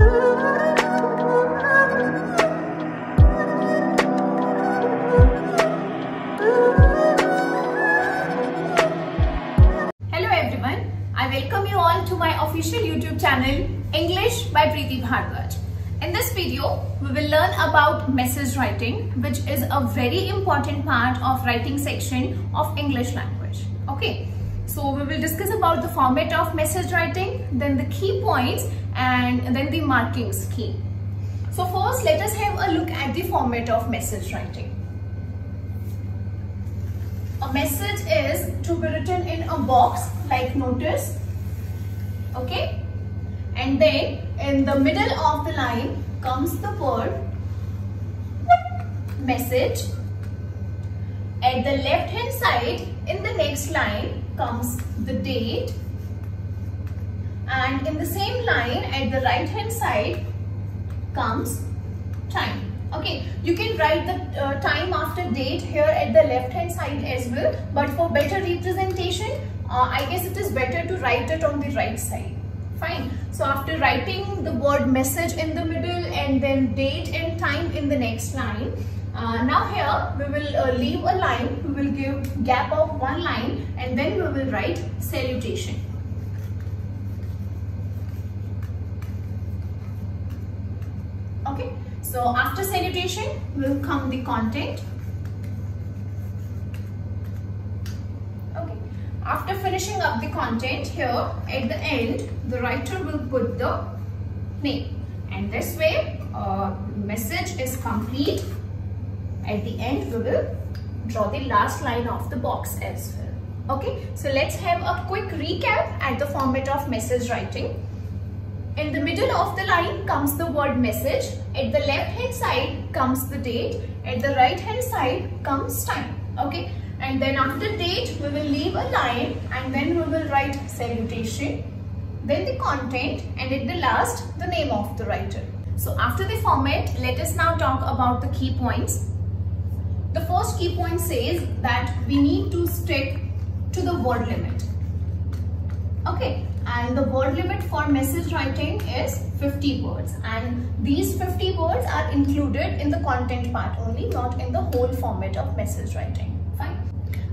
I welcome you all to my official YouTube channel English by Preeti Bhardwaj. In this video, we will learn about message writing, which is a very important part of writing section of English language. Okay, so we will discuss about the format of message writing, then the key points, and then the marking scheme. So first, let us have a look at the format of message writing. A message is to be written in a box like notice, okay, and then in the middle of the line comes the word message. At the left hand side in the next line comes the date, and in the same line at the right hand side comes time. Okay, you can write the time after date here at the left hand side as well, but for better representation, I guess it is better to write it on the right side. Fine. So after writing the word message in the middle and then date and time in the next line, now here we will leave a line, we will give gap of one line, and then we will write salutation. Okay. So after salutation will come the content. Okay. After finishing up the content here at the end, the writer will put the name, and this way message is complete. At the end we will draw the last line of the box as well. Okay. So let's have a quick recap at the format of message writing. In the middle of the line comes the word message, at the left hand side comes the date, at the right hand side comes time. Okay, and then after date we will leave a line, and then we will write salutation, then the content, and at the last the name of the writer. So after the format, let us now talk about the key points. The first key point says that we need to stick to the word limit. Okay, and the word limit for message writing is 50 words, and these 50 words are included in the content part only, not in the whole format of message writing. Fine.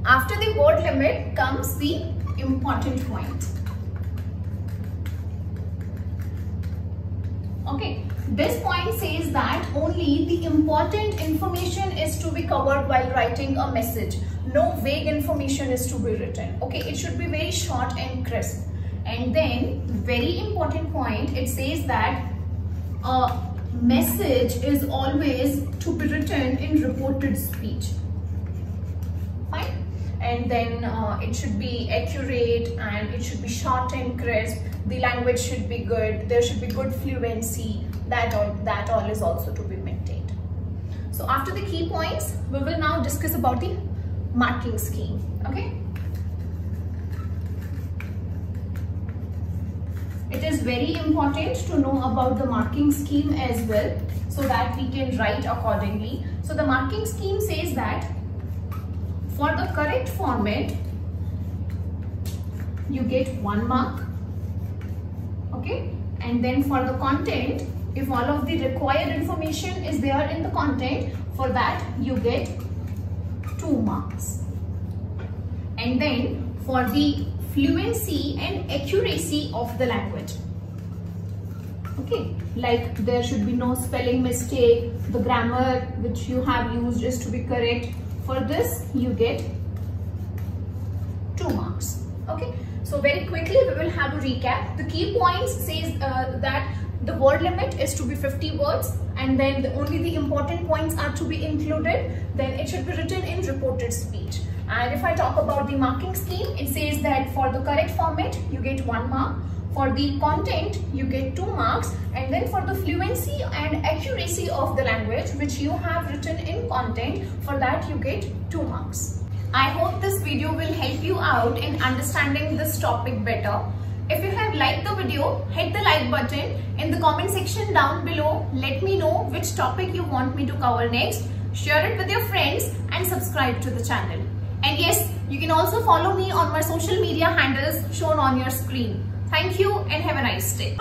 After the word limit comes the important point. Okay, this point says that only the important information is to be covered while writing a message. No vague information is to be written. Okay, it should be very short and crisp. And then, very important point, it says that a message is always to be written in reported speech. Fine. And then it should be accurate, and it should be short and crisp. The language should be good. There should be good fluency. That all is also to be maintained. So after the key points, we will now discuss about the marking scheme. Okay. It is very important to know about the marking scheme as well, so that we can write accordingly. So the marking scheme says that for the correct format, you get 1 mark. Okay, and then for the content, if all of the required information is there in the content, for that you get 2 marks. And then for the fluency and accuracy of the language, okay, like there should be no spelling mistake, the grammar which you have used is to be correct. For this you get 2 marks. Okay, so very quickly we will have a recap. The key points says that the word limit is to be 50 words, and then only the important points are to be included. Then it should be written in reported speech. And if I talk about the marking scheme, it says that for the correct format, you get 1 mark. For the content, you get 2 marks. And then for the fluency and accuracy of the language, which you have written in content, for that you get 2 marks. I hope this video will help you out in understanding this topic better. If you have liked the video, hit the like button. In the comment section down below, let me know which topic you want me to cover next. Share it with your friends and subscribe to the channel. And yes, you can also follow me on my social media handles shown on your screen. Thank you and have a nice day.